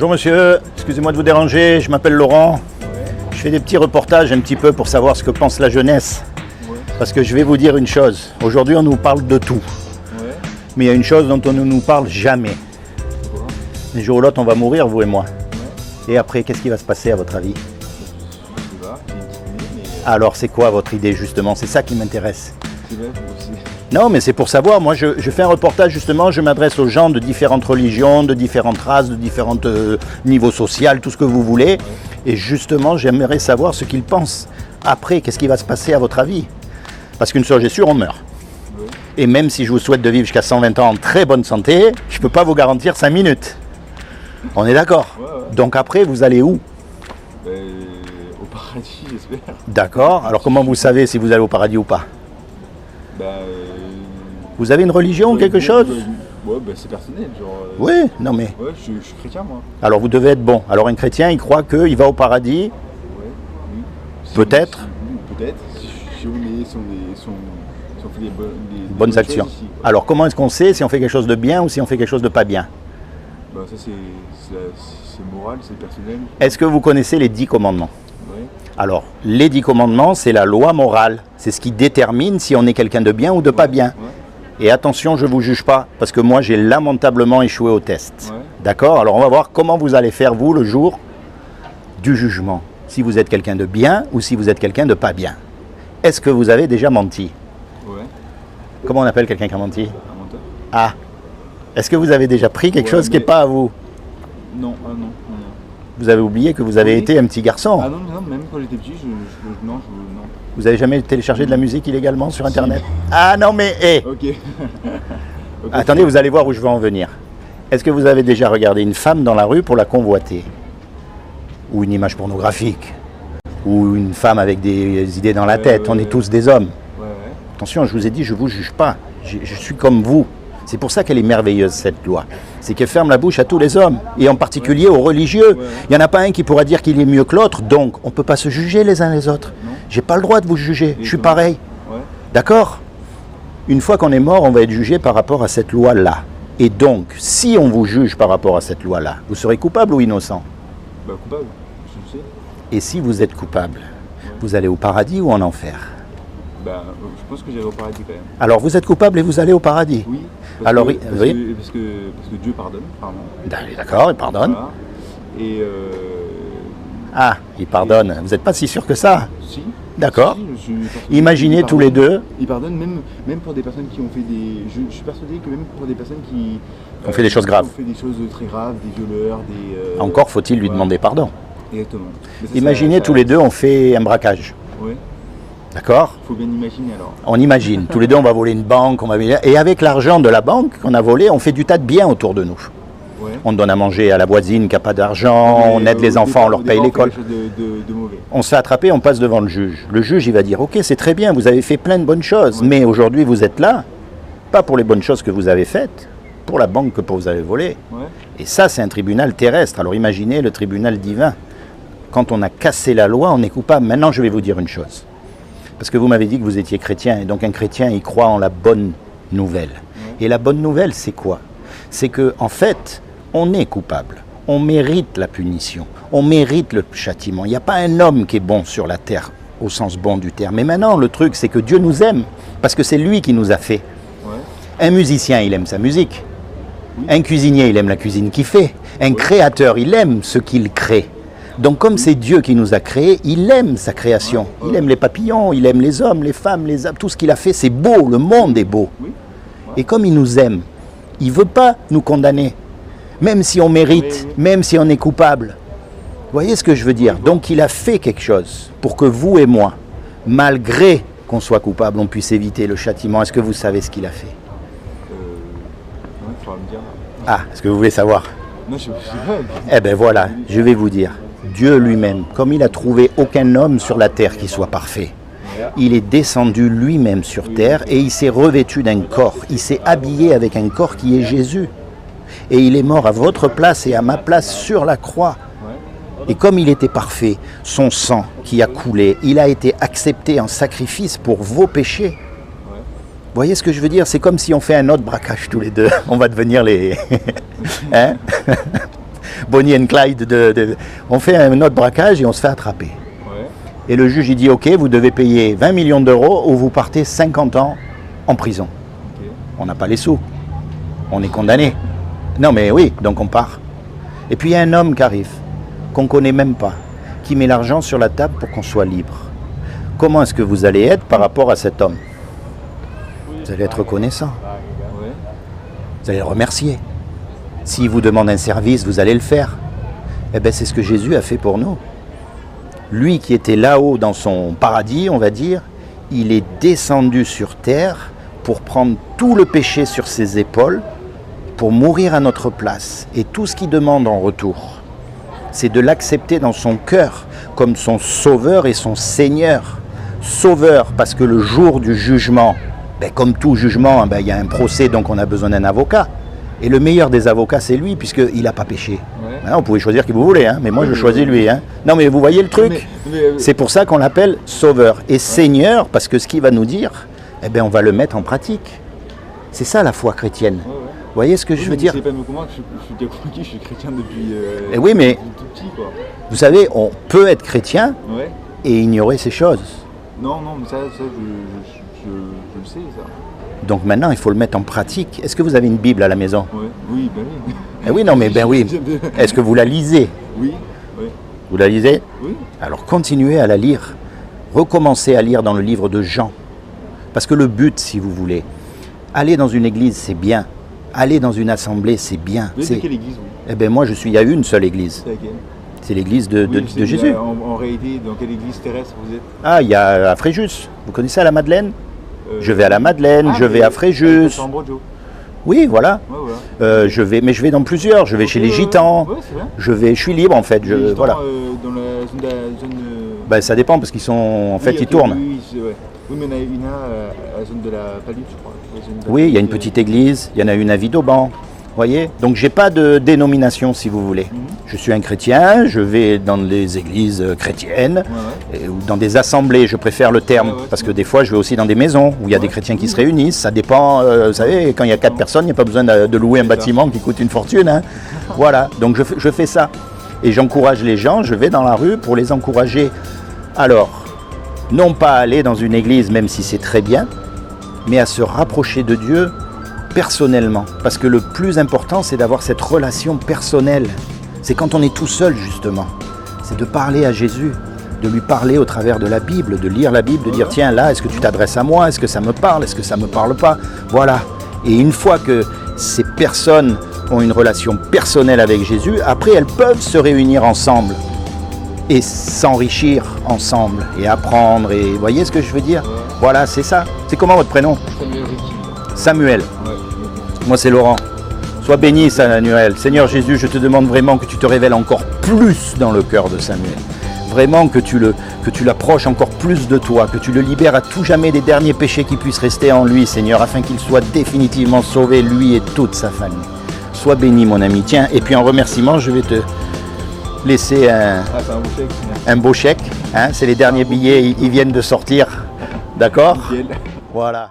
Bonjour monsieur, excusez-moi de vous déranger, je m'appelle Laurent. Je fais des petits reportages un petit peu pour savoir ce que pense la jeunesse. Parce que je vais vous dire une chose, aujourd'hui on nous parle de tout. Mais il y a une chose dont on ne nous parle jamais. Un jour ou l'autre on va mourir, vous et moi. Et après, qu'est-ce qui va se passer à votre avis? Alors c'est quoi votre idée justement? C'est ça qui m'intéresse. Non, mais c'est pour savoir. Moi, je fais un reportage justement. Je m'adresse aux gens de différentes religions, de différentes races, de différents niveaux sociaux, tout ce que vous voulez. Et justement, j'aimerais savoir ce qu'ils pensent. Après, qu'est-ce qui va se passer à votre avis? Parce qu'une chose est sûre, on meurt. Et même si je vous souhaite de vivre jusqu'à 120 ans en très bonne santé, je ne peux pas vous garantir 5 minutes. On est d'accord? Donc après, vous allez où? Au paradis, j'espère. D'accord. Alors comment vous savez si vous allez au paradis ou pas? Vous avez une religion ou quelque chose? Ouais, c'est personnel, genre... Oui, non mais... Ouais, je suis chrétien, moi. Alors vous devez être bon. Alors un chrétien, il croit qu'il va au paradis. Oui. Peut-être. Peut-être, si on fait des bonnes actions. Ici, alors comment est-ce qu'on sait si on fait quelque chose de bien ou si on fait quelque chose de pas bien? Ça c'est moral, c'est personnel. Est-ce que vous connaissez les 10 commandements? Oui. Alors, les 10 commandements, c'est la loi morale. C'est ce qui détermine si on est quelqu'un de bien ou de pas bien. Et attention, je ne vous juge pas, parce que moi, j'ai lamentablement échoué au test. D'accord? Alors, on va voir comment vous allez faire, vous, le jour du jugement. Si vous êtes quelqu'un de bien ou si vous êtes quelqu'un de pas bien. Est-ce que vous avez déjà menti? Ouais. Comment on appelle quelqu'un qui a menti? Un menteur. Ah. Est-ce que vous avez déjà pris quelque chose qui n'est pas à vous? Non, non. Vous avez oublié que vous avez été un petit garçon. Ah non, même quand j'étais petit, non. Vous avez jamais téléchargé de la musique illégalement sur Internet? Ah non mais, Ok. Attendez, vous allez voir où je veux en venir. Est-ce que vous avez déjà regardé une femme dans la rue pour la convoiter? Ou une image pornographique? Ou une femme avec des idées dans la tête? On est tous des hommes. Ouais. Attention, je vous ai dit, je ne vous juge pas. Je suis comme vous. C'est pour ça qu'elle est merveilleuse, cette loi. C'est qu'elle ferme la bouche à tous les hommes, et en particulier aux religieux. Il n'y en a pas un qui pourra dire qu'il est mieux que l'autre, donc on ne peut pas se juger les uns les autres. Je n'ai pas le droit de vous juger, je suis pareil. D'accord? Une fois qu'on est mort, on va être jugé par rapport à cette loi-là. Et donc, si on vous juge par rapport à cette loi-là, vous serez coupable ou innocent? Coupable, je sais. Et si vous êtes coupable, vous allez au paradis ou en enfer? Je pense que j'irai au paradis quand même. Alors vous êtes coupable et vous allez au paradis? Oui. Parce que Dieu pardonne, pardon. D'accord, il pardonne. Voilà. Et Ah, il pardonne. Vous n'êtes pas si sûr que ça? Si. D'accord. Si, Imaginez tous les deux. Il pardonne même pour des personnes qui ont fait des... Je suis persuadé que même pour des personnes qui... ont fait des choses graves. Ont fait des choses très graves, des violeurs, des... Encore faut-il lui demander pardon. Exactement. Imaginez tous les deux, on fait un braquage. Oui. D'accord? Il faut bien imaginer alors. On imagine. Tous les deux, on va voler une banque. Et avec l'argent de la banque qu'on a volé, on fait du tas de biens autour de nous. Ouais. On donne à manger à la voisine qui n'a pas d'argent, on aide les enfants, on leur paye l'école. On se fait attraper, on passe devant le juge. Le juge, il va dire, ok, c'est très bien, vous avez fait plein de bonnes choses, mais aujourd'hui, vous êtes là, pas pour les bonnes choses que vous avez faites, pour la banque que vous avez volée. Et ça, c'est un tribunal terrestre. Alors imaginez le tribunal divin. Quand on a cassé la loi, on est coupable. Maintenant, je vais vous dire une chose. Parce que vous m'avez dit que vous étiez chrétien, et donc un chrétien, il croit en la bonne nouvelle. Et la bonne nouvelle, c'est quoi? C'est que, en fait, on est coupable. On mérite la punition. On mérite le châtiment. Il n'y a pas un homme qui est bon sur la terre, au sens bon du terme. Mais maintenant, le truc, c'est que Dieu nous aime, parce que c'est lui qui nous a fait. Un musicien, il aime sa musique. Un cuisinier, il aime la cuisine qu'il fait. Un créateur, il aime ce qu'il crée. Donc comme c'est Dieu qui nous a créés, il aime sa création. Il aime les papillons, il aime les hommes, les femmes, les arbres, tout ce qu'il a fait, c'est beau, le monde est beau. Et comme il nous aime, il ne veut pas nous condamner, même si on mérite, même si on est coupable. Vous voyez ce que je veux dire? Donc il a fait quelque chose pour que vous et moi, malgré qu'on soit coupable, on puisse éviter le châtiment. Est-ce que vous savez ce qu'il a fait? Il faudra me dire. Ah, est-ce que vous voulez savoir? Non, je sais pas. Eh bien voilà, je vais vous dire. Dieu lui-même, comme il n'a trouvé aucun homme sur la terre qui soit parfait, il est descendu lui-même sur terre et il s'est revêtu d'un corps. Il s'est habillé avec un corps qui est Jésus. Et il est mort à votre place et à ma place sur la croix. Et comme il était parfait, son sang qui a coulé, il a été accepté en sacrifice pour vos péchés. Vous voyez ce que je veux dire? C'est comme si on fait un autre braquage tous les deux. On va devenir les... hein? Bonnie and Clyde. On fait un autre braquage et on se fait attraper. Ouais. Et le juge, il dit, ok, vous devez payer 20 millions d'euros ou vous partez 50 ans en prison. Ok. On n'a pas les sous. On est condamné. Non mais oui, donc on part. Et puis il y a un homme qui arrive, qu'on ne connaît même pas, qui met l'argent sur la table pour qu'on soit libre. Comment est-ce que vous allez être par rapport à cet homme? Vous allez être reconnaissant. Ouais. Vous allez le remercier. S'il vous demande un service, vous allez le faire. Eh bien, c'est ce que Jésus a fait pour nous. Lui qui était là-haut dans son paradis, on va dire, il est descendu sur terre pour prendre tout le péché sur ses épaules, pour mourir à notre place. Et tout ce qu'il demande en retour, c'est de l'accepter dans son cœur comme son sauveur et son Seigneur. Sauveur parce que le jour du jugement, comme tout jugement, il y a un procès, donc on a besoin d'un avocat. Et le meilleur des avocats, c'est lui, puisqu'il n'a pas péché. Ouais. Maintenant, vous pouvez choisir qui vous voulez, mais moi je choisis lui. Non mais vous voyez le truc, c'est pour ça qu'on l'appelle sauveur. Et Seigneur, parce que ce qu'il va nous dire, on va le mettre en pratique. C'est ça la foi chrétienne. Ouais. Vous voyez ce que je veux dire? C'est pas de me convaincre, je suis convaincu, je suis chrétien depuis oui, mais tout petit, quoi. Vous savez, on peut être chrétien Ouais. et ignorer ces choses. Non, mais ça je le sais, ça. Donc maintenant, il faut le mettre en pratique. Est-ce que vous avez une Bible à la maison? Ouais. Oui, ben oui. Oui, non, mais oui. Est-ce que vous la lisez? Oui. Vous la lisez? Oui. Alors continuez à la lire. Recommencez à lire dans le livre de Jean. Parce que le but, si vous voulez, aller dans une église, c'est bien. Aller dans une assemblée, c'est bien. Vous êtes de quelle église, vous? Moi, il y a une seule église. C'est laquelle? C'est l'église de Jésus. En réalité, dans quelle église terrestre vous êtes? Ah, il y a à Fréjus. Vous connaissez à la Madeleine? Je vais à la Madeleine, je vais à Fréjus. Oui, voilà. Ouais, voilà. Je vais dans plusieurs. Je vais chez les Gitans. Ouais, c'est vrai. Je suis libre en fait. Les Gitans, voilà. Dans la zone Ça dépend parce qu'ils sont ils tournent. Oui, mais il y en a une à la zone de la Palute, je crois. Oui, il y a une petite église. Il y en a une à Vidauban. Voyez. Donc j'ai pas de dénomination si vous voulez. Je suis un chrétien. Je vais dans les églises chrétiennes ou dans des assemblées. Je préfère le terme parce que des fois je vais aussi dans des maisons où il y a des chrétiens qui se réunissent. Ça dépend. Vous savez, quand il y a 4 personnes, il n'y a pas besoin de louer un bâtiment qui coûte une fortune. Voilà. Donc je fais ça et j'encourage les gens. Je vais dans la rue pour les encourager. Alors, non pas aller dans une église, même si c'est très bien, mais à se rapprocher de Dieu personnellement. Parce que le plus important, c'est d'avoir cette relation personnelle. C'est quand on est tout seul, justement. C'est de parler à Jésus, de lui parler au travers de la Bible, de lire la Bible, de dire, tiens, là, est-ce que tu t'adresses à moi? Est-ce que ça me parle? Est-ce que ça ne me parle pas? Voilà. Et une fois que ces personnes ont une relation personnelle avec Jésus, après, elles peuvent se réunir ensemble et s'enrichir ensemble et apprendre. Et vous voyez ce que je veux dire? Voilà, c'est ça. C'est comment votre prénom? Samuel. Ouais. Moi, c'est Laurent. Sois béni, Samuel. Seigneur Jésus, je te demande vraiment que tu te révèles encore plus dans le cœur de Samuel. Vraiment que tu l'approches encore plus de toi, que tu le libères à tout jamais des derniers péchés qui puissent rester en lui, Seigneur, afin qu'il soit définitivement sauvé, lui et toute sa famille. Sois béni, mon ami. Tiens, et puis en remerciement, je vais te laisser un beau chèque. C'est les derniers billets, ils viennent de sortir. D'accord? Voilà.